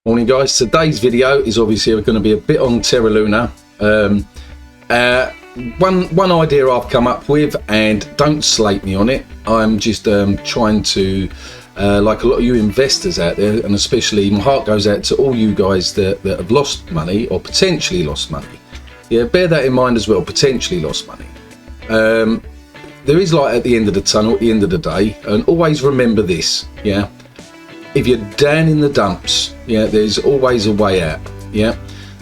Morning guys, today's video is obviously going to be a bit on Terra Luna. One idea I've come up with, and don't slate me on it, I'm just trying to, like a lot of you investors out there, and especially my heart goes out to all you guys that have lost money or potentially lost money. Yeah, bear that in mind as well, potentially lost money. There is light at the end of the tunnel, at the end of the day, and always remember this, yeah. If you're down in the dumps, yeah, there's always a way out, yeah.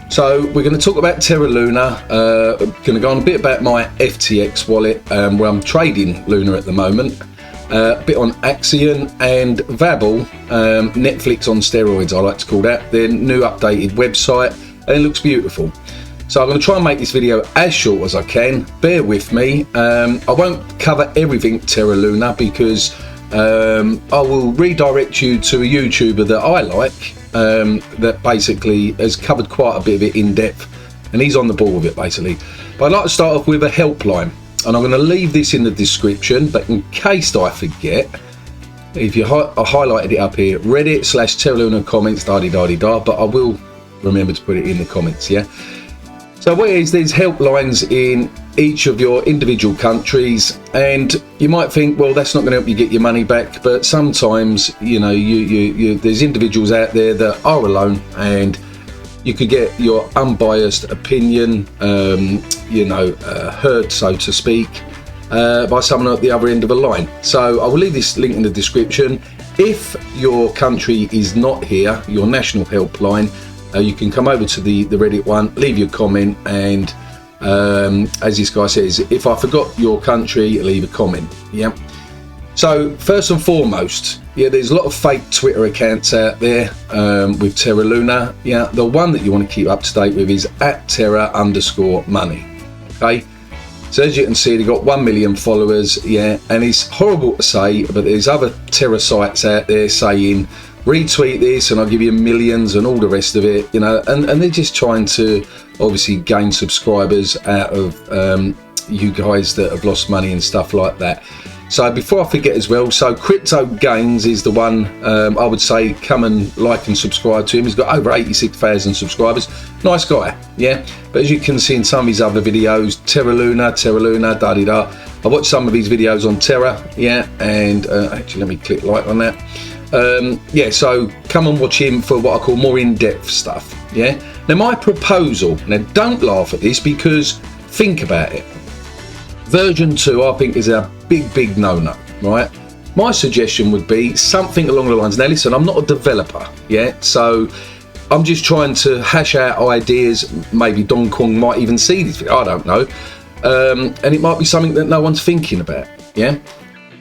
So we're going to talk about Terra Luna. I'm going to go on a bit about my FTX wallet, where I'm trading Luna at the moment. A bit on Axion and Vabble, Netflix on steroids, I like to call that. Their new updated website, and it looks beautiful. So I'm going to try and make this video as short as I can. Bear with me. I won't cover everything Terra Luna because I will redirect you to a YouTuber that I like, that basically has covered quite a bit of it in depth, and he's on the ball with it basically. But I'd like to start off with a helpline, and I'm going to leave this in the description, but in case I forget, if you I highlighted it up here, Reddit/Terra Luna comments, da-di-da-di-da, but I will remember to put it in the comments, yeah. So what is, there's helplines in each of your individual countries, and you might think, well, that's not going to help you get your money back, but sometimes, you know, there's individuals out there that are alone, and you could get your unbiased opinion, heard, so to speak, by someone at the other end of a line. So I will leave this link in the description. If your country is not here, your national helpline, you can come over to the Reddit one, leave your comment, and as this guy says, if I forgot your country, leave a comment, yeah. So first and foremost, yeah, there's a lot of fake Twitter accounts out there with Terra Luna. Yeah, the one that you want to keep up to date with is @Terra_money. Okay, so as you can see, they've got 1 million followers, yeah, and it's horrible to say, but there's other Terra sites out there saying, retweet this and I'll give you millions and all the rest of it, you know, and they're just trying to obviously gain subscribers out of you guys that have lost money and stuff like that. So before I forget as well, so Crypto Gains is the one, I would say come and like and subscribe to him. He's got over 86,000 subscribers. Nice guy, yeah. But as you can see in some of his other videos, Terra Luna, da-di-da. I watched some of his videos on Terra, yeah, and actually let me click like on that. Yeah, so come and watch him for what I call more in-depth stuff, yeah. Now my proposal, now don't laugh at this because think about it, version 2 I think is a big no-no, right? My suggestion would be something along the lines, now listen, I'm not a developer, yeah, so I'm just trying to hash out ideas. Maybe Don Kong might even see this video, I don't know, and it might be something that no one's thinking about, yeah.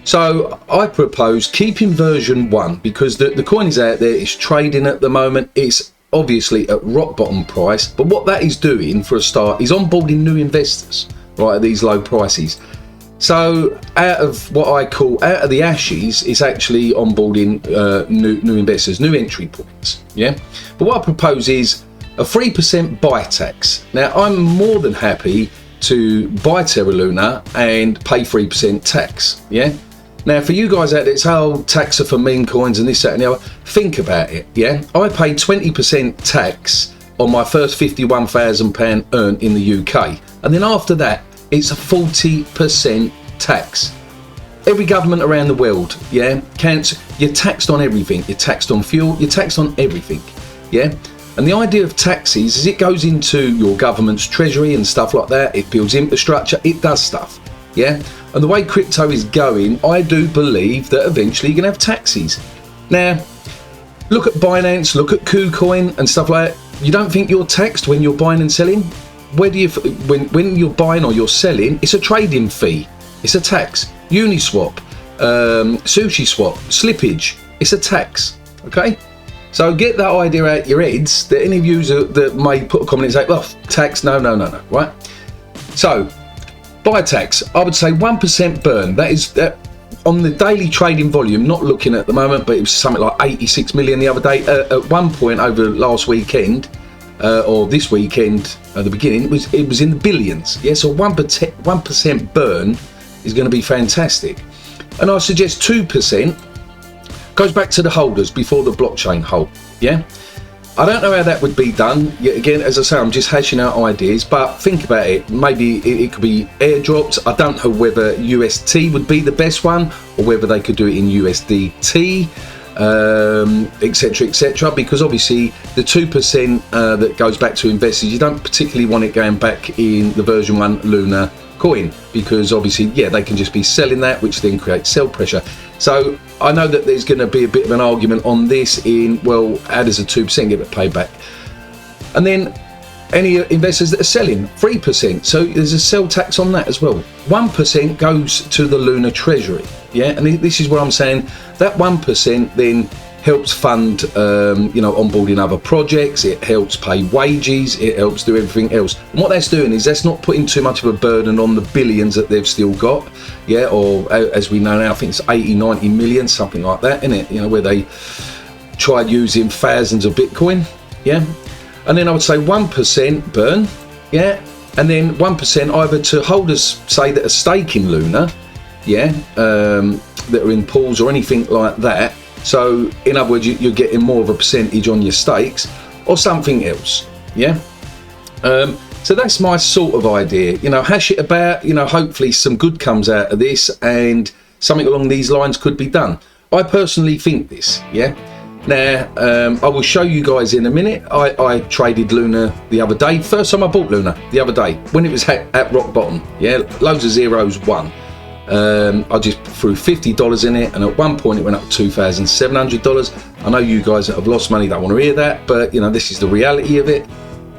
So I propose keeping version 1 because the coin is out there, it's trading at the moment, it's obviously at rock bottom price, but what that is doing for a start is onboarding new investors, right, at these low prices. So out of what I call, out of the ashes, it's actually onboarding new investors, new entry points, yeah. But what I propose is a 3% buy tax. Now I'm more than happy to buy Terra Luna and pay 3% tax, yeah. Now, for you guys out there, it's how tax are for meme coins and this, that, and the other. Think about it, yeah? I pay 20% tax on my first £51,000 earned in the UK. And then after that, it's a 40% tax. Every government around the world, yeah, you're taxed on everything. You're taxed on fuel, you're taxed on everything, yeah? And the idea of taxes is it goes into your government's treasury and stuff like that. It builds infrastructure, it does stuff, yeah? And the way crypto is going, I do believe that eventually you're going to have taxes. Now, look at Binance, look at KuCoin and stuff like that. You don't think you're taxed when you're buying and selling? Where do you, when you're buying or you're selling, it's a trading fee. It's a tax. Uniswap, Sushi Swap, slippage, it's a tax, okay? So get that idea out your heads, that any of you that may put a comment and say, well, tax, no, right? So, buy tax, I would say 1% burn. That is on the daily trading volume, not looking at the moment, but it was something like 86 million the other day. At one point over last weekend, or this weekend at the beginning, it was in the billions. Yeah, so 1% burn is going to be fantastic. And I suggest 2% goes back to the holders before the blockchain halt. Yeah. I don't know how that would be done. Yet again, as I say, I'm just hashing out ideas, but think about it. Maybe it could be airdrops. I don't know whether UST would be the best one or whether they could do it in USDT, etc, etc, because obviously the 2% that goes back to investors, you don't particularly want it going back in the version 1 Luna coin, because obviously, yeah, they can just be selling that, which then creates sell pressure. So I know that there's going to be a bit of an argument on this in, well, how does a 2% get paid back? And then any investors that are selling 3%, so there's a sell tax on that as well. 1% goes to the Luna treasury, yeah, and this is what I'm saying, that 1% then helps fund onboarding other projects, it helps pay wages, it helps do everything else. And what that's doing is that's not putting too much of a burden on the billions that they've still got, yeah, or as we know now, I think it's 80-90 million, something like that, isn't it, you know, where they tried using thousands of Bitcoin, yeah. And then I would say 1% burn, yeah, and then 1% either to holders, say, that are staking Luna, yeah, that are in pools or anything like that. So in other words, you're getting more of a percentage on your stakes or something else, yeah. So that's my sort of idea, you know, hash it about, you know, hopefully some good comes out of this and something along these lines could be done. I personally think this, yeah. Now, I will show you guys in a minute. I traded Luna the other day. First time I bought Luna the other day when it was at rock bottom, yeah, loads of zeros, won. I just threw $50 in it, and at one point it went up to $2,700. I know you guys that have lost money don't want to hear that, but you know, this is the reality of it.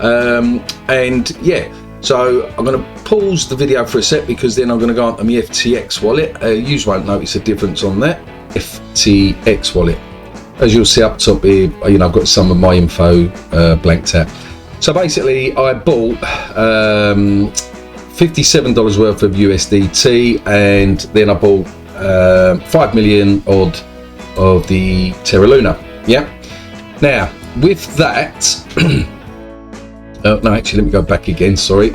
And yeah, so I'm going to pause the video for a sec, because then I'm going to go onto my FTX wallet. You won't notice a difference on that. FTX wallet, as you'll see up top here, you know, I've got some of my info blanked out. So basically I bought $57 worth of USDT, and then I bought 5 million odd of the Terra Luna, yeah. Now with that no, actually let me go back again, sorry.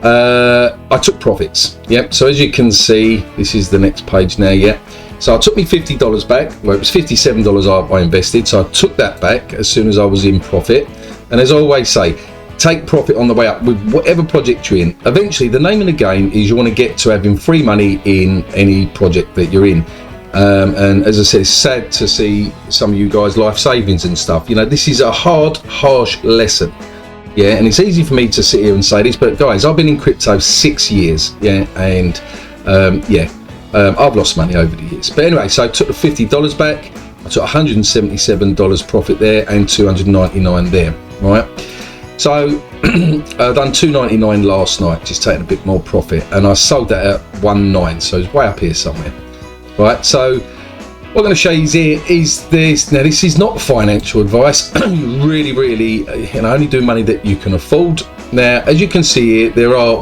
I took profits, yep. So as you can see, this is the next page now, yeah. So I took me $50 back. Well, it was $57 I invested, so I took that back as soon as I was in profit. And as I always say, take profit on the way up with whatever project you're in. Eventually, the name of the game is you want to get to having free money in any project that you're in. And as I said, it's sad to see some of you guys' life savings and stuff. You know, this is a hard, harsh lesson. Yeah, and it's easy for me to sit here and say this, but guys, I've been in crypto 6 years, yeah, and I've lost money over the years. But anyway, so I took the $50 back, I took $177 profit there and $299 there, right? So I done $299 last night, just taking a bit more profit, and I sold that at 1.9, so it's way up here somewhere, right? So what I'm going to show you here is this. Now this is not financial advice. really, you know, only do money that you can afford. Now as you can see here, there are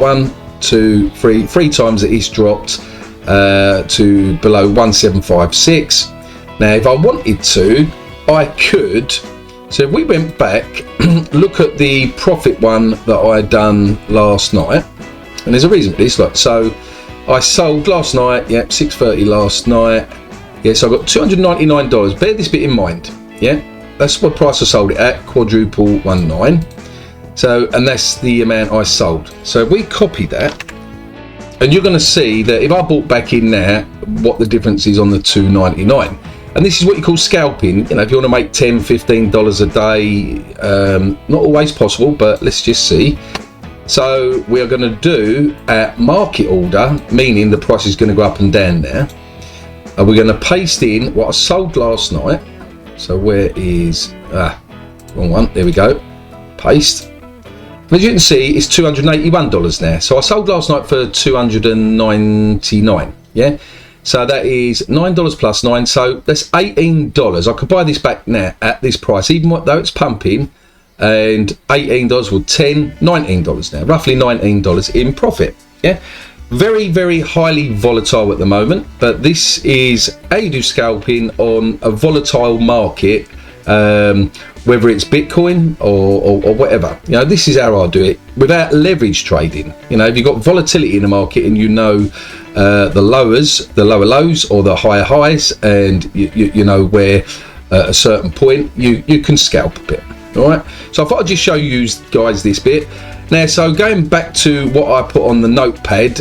three times that it's dropped to below 1756. Now if I wanted to, I could. So if we went back, look at the profit one that I done last night, and there's a reason for this. Like, so I sold last night, yep, 6:30 last night. Yeah, so I got $299. Bear this bit in mind. Yeah, that's what price I sold it at, quadruple 19. So, and that's the amount I sold. So if we copy that, and you're going to see that if I bought back in now, what the difference is on the $299. And this is what you call scalping. You know, if you want to make $10, $15 a day, not always possible, but let's just see. So we are going to do at market order, meaning the price is going to go up and down there. And we're going to paste in what I sold last night. So where is, wrong one, there we go, paste. As you can see, it's $281 now. So I sold last night for $299, yeah? So that is $9 plus 9, so that's $18. I could buy this back now at this price, even though it's pumping, and $18 will $19 now, roughly $19 in profit, yeah? Very highly volatile at the moment, but this is how you do scalping on a volatile market, whether it's Bitcoin or whatever. You know, this is how I do it without leverage trading. You know, if you've got volatility in the market and you know the lower lows or the higher highs, and you know where at a certain point you can scalp a bit. All right, so I thought I'd just show you guys this bit. Now, so going back to what I put on the notepad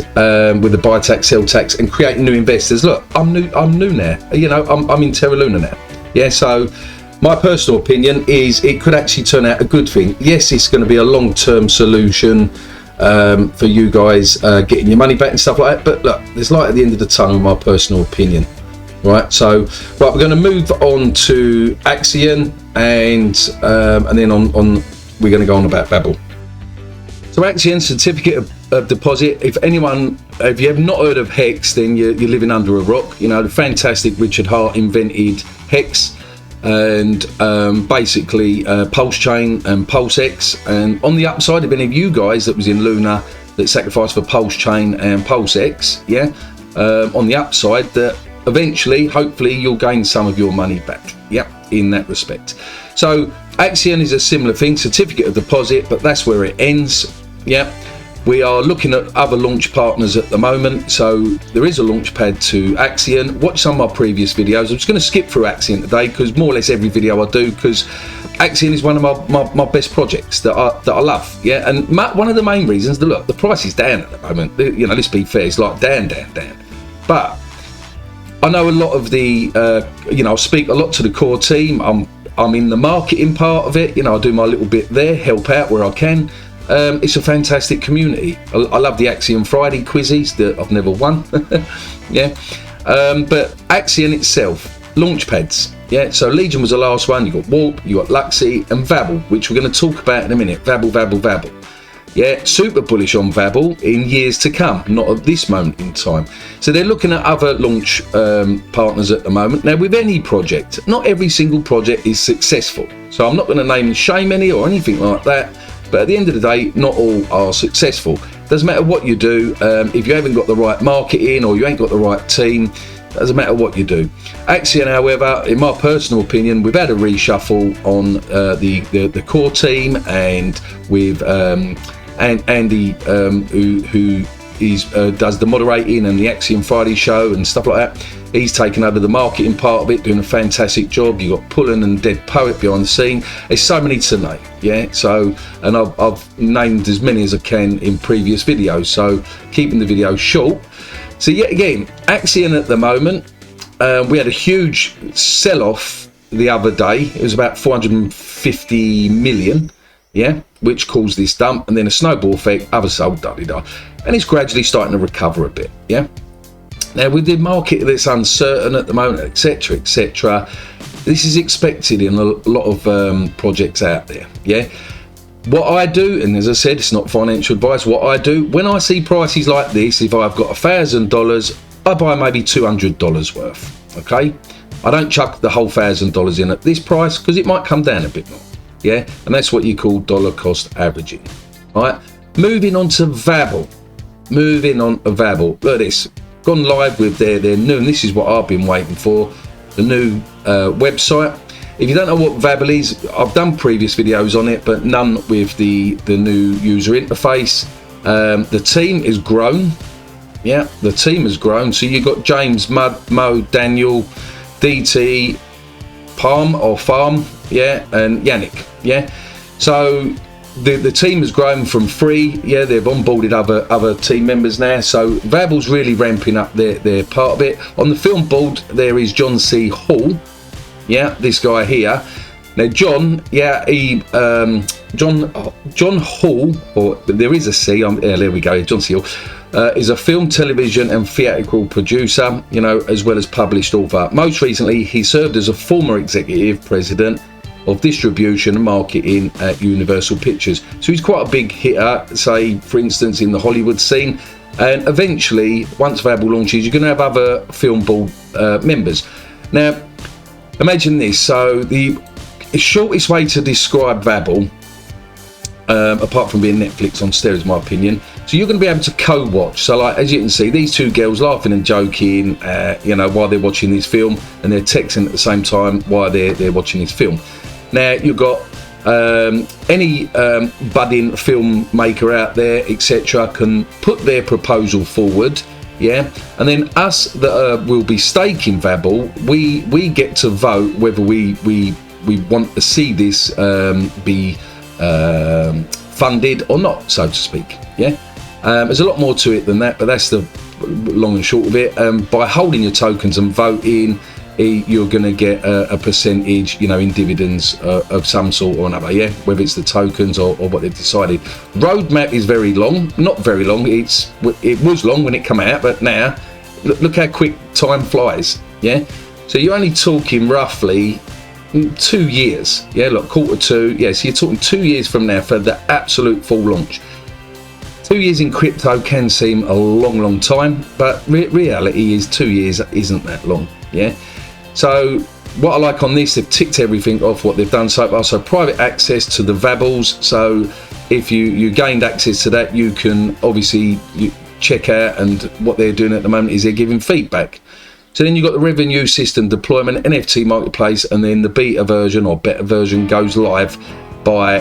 with the buy tax, sell tax, and creating new investors. Look, I'm new now. You know, I'm in Terra Luna now. Yeah, so my personal opinion is it could actually turn out a good thing. Yes, it's going to be a long-term solution for you guys getting your money back and stuff like that. But look, there's light at the end of the tunnel, in my personal opinion. Right, so we're going to move on to Axion, and then on we're going to go on about Vabble. So Axion, certificate of deposit. If you have not heard of Hex, then you're living under a rock. You know, the fantastic Richard Hart invented Hex, and basically Pulse Chain and Pulse X. And on the upside, if any of you guys that was in Luna that sacrificed for Pulse Chain and Pulse X, yeah, on the upside, that eventually, hopefully, you'll gain some of your money back. Yeah, in that respect. So Axion is a similar thing, certificate of deposit, but that's where it ends. Yeah, we are looking at other launch partners at the moment, so there is a launch pad to Axion. Watch some of my previous videos. I'm just going to skip through Axion today, because more or less every video I do, because Axion is one of my best projects that I love. Yeah, and one of the main reasons, look, the price is down at the moment. You know, let's be fair, it's like down. But I know a lot of the, you know, I speak a lot to the core team. I'm in the marketing part of it. You know, I do my little bit there, help out where I can. It's a fantastic community. I love the Axion Friday quizzes that I've never won. Yeah, but Axion itself, launch pads. Yeah, so Legion was the last one. You got Warp, you got Luxy, and Vabble, which we're going to talk about in a minute. Vabble. Yeah, super bullish on Vabble in years to come, not at this moment in time. So they're looking at other launch partners at the moment. Now, with any project, not every single project is successful. So I'm not going to name and shame any or anything like that. But at the end of the day, not all are successful. Doesn't matter what you do. If you haven't got the right marketing or you ain't got the right team, doesn't matter what you do. Axion, however, in my personal opinion, we've had a reshuffle on the core team, and with Andy, who does the moderating and the Axion Friday show and stuff like that. He's taken over the marketing part of it, doing a fantastic job. You've got Pullen and Dead Poet behind the scene. There's so many to name, yeah. So, and I've named as many as I can in previous videos. So, keeping the video short. So, yet again, Axion at the moment, we had a huge sell-off the other day. It was about 450 million, yeah, which caused this dump, and then a snowball effect, other sold, and it's gradually starting to recover a bit, yeah. Now, with the market that's uncertain at the moment, etc., this is expected in a lot of projects out there, yeah. What I do, and as I said, it's not financial advice, what I do, when I see prices like this, if I've got $1,000, I buy maybe $200 worth, okay? I don't chuck the whole $1,000 in at this price, because it might come down a bit more, yeah. And that's what you call dollar cost averaging, right? Moving on to Vabble. Look at this. Gone live with their new, and this is what I've been waiting for, the new website. If you don't know what Vabble is, I've done previous videos on it, but none with the new user interface. The team is grown. Yeah, the team has grown. So you've got James, Mo, Daniel, DT, Farm, yeah, and Yannick, yeah. So the team has grown from 3, yeah, they've onboarded other team members now, so Vabble's really ramping up their part of it. On the film board there is John C. Hall, yeah, this guy here. Now John, yeah, John Hall, or there is a C, yeah, there we go, John C. Hall, is a film, television and theatrical producer, you know, as well as published author. Most recently he served as a former executive president of distribution and marketing at Universal Pictures. So he's quite a big hitter, say for instance in the Hollywood scene, and eventually once Vabble launches you're going to have other film board members. Now imagine this, so the shortest way to describe Vabble, apart from being Netflix on steroids, my opinion, so you're going to be able to co-watch. So like, as you can see, these two girls laughing and joking, you know, while they're watching this film, and they're texting at the same time while they're watching this film. Now you've got any budding filmmaker out there, etc., can put their proposal forward, yeah, and then us that will be staking Vabble, we get to vote whether we we want to see this be funded or not, so to speak. Yeah, there's a lot more to it than that, but that's the long and short of it. By holding your tokens and voting, you're going to get a percentage, you know, in dividends of some sort or another. Yeah, whether it's the tokens or what they've decided. Roadmap is very long, not very long. It was long when it came out, but now look how quick time flies. Yeah, so you're only talking roughly 2 years. Yeah, look, Q2. Yeah, so you're talking 2 years from now for the absolute full launch. 2 years in crypto can seem a long time, but reality is 2 years isn't that long. Yeah. So what I like on this, they've ticked everything off what they've done so far. So private access to the Vabbles. So if you gained access to that, you can obviously check out, and what they're doing at the moment is they're giving feedback. So then you've got the revenue system deployment, NFT marketplace, and then the beta version or better version goes live by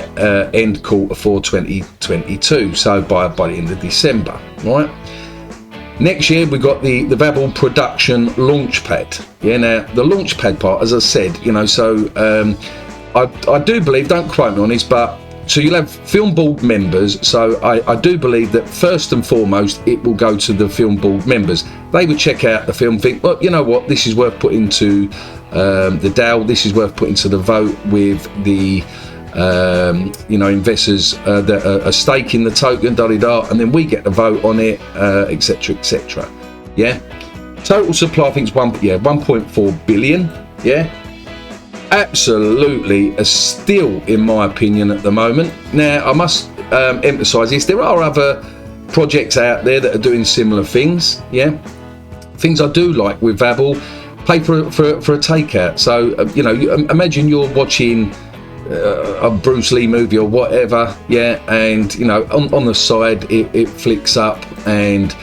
end Q4 2022. So by the end of December, right? Next year we've got the Vabble production launchpad. Yeah, now the launchpad part, as I said, you know, so I do believe, don't quote me on this, but so you'll have film board members. So I do believe that first and foremost it will go to the film board members. They would check out the film, think, well, you know what, this is worth putting to the DAO, this is worth putting to the vote with the you know, investors that are staking the token, and then we get the vote on it, etc, etc. Yeah, total supply I think is 1.4 billion. Yeah, absolutely a steal in my opinion at the moment. Now I must emphasize this, there are other projects out there that are doing similar things. Yeah, things I do like with Vabble, pay for a takeout. So you know, imagine you're watching a Bruce Lee movie or whatever, yeah, and you know, on the side it flicks up, and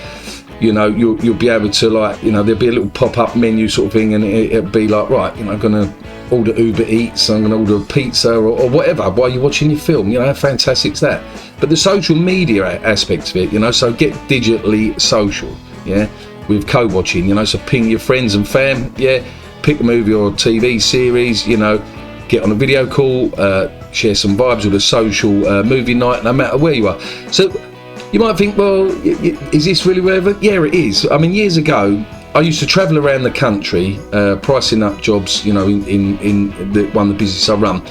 you know, you'll be able to, like, you know, there'll be a little pop-up menu sort of thing, and it'll be like, right, you know, I'm gonna order Uber Eats, I'm gonna order a pizza or whatever while you're watching your film. You know, how fantastic is that? But the social media aspect of it, you know, so get digitally social, yeah, with co-watching, you know, so ping your friends and fam, yeah, pick a movie or a TV series, you know, get on a video call, share some vibes with a social movie night, no matter where you are. So you might think, well, is this really relevant? Yeah, it is. I mean, years ago, I used to travel around the country, pricing up jobs, you know, in one of the businesses I run.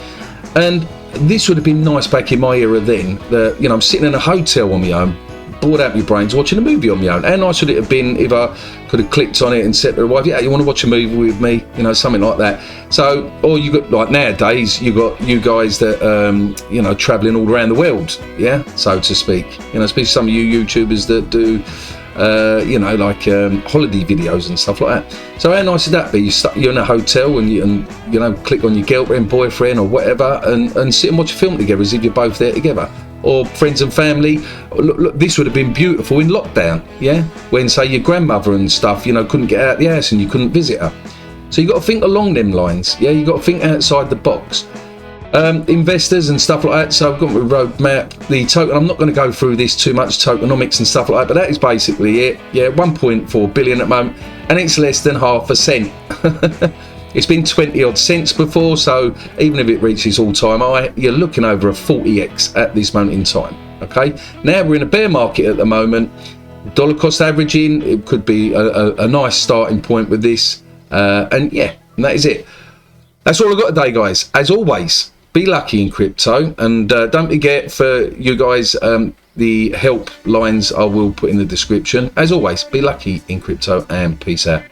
And this would have been nice back in my era then, that, you know, I'm sitting in a hotel on my own, bored out of my brains, watching a movie on my own. How nice would it have been if I could have clicked on it and said to the wife, yeah, you want to watch a movie with me, you know, something like that. So, or you got, like nowadays, you got you guys that you know, traveling all around the world, yeah, so to speak, you know, especially some of you YouTubers that do you know, like holiday videos and stuff like that. So how nice would that be? You're in a hotel and you know, click on your girlfriend, boyfriend or whatever, and sit and watch a film together as if you're both there together. Or friends and family. Look, this would have been beautiful in lockdown, yeah, when, say, your grandmother and stuff, you know, couldn't get out of the house and you couldn't visit her. So you got to think along them lines, yeah, you got to think outside the box. Investors and stuff like that. So I've got my roadmap, the token, I'm not going to go through this too much, tokenomics and stuff like that, but that is basically it. Yeah, 1.4 billion at the moment, and it's less than half a cent. It's been 20 odd cents before, so even if it reaches all-time high, you're looking over a 40x at this moment in time. Okay, now we're in a bear market at the moment. Dollar cost averaging, it could be a nice starting point with this, and yeah, and that is it. That's all I've got today, guys. As always, be lucky in crypto, and don't forget, for you guys, the help lines I will put in the description. As always, be lucky in crypto, and peace out.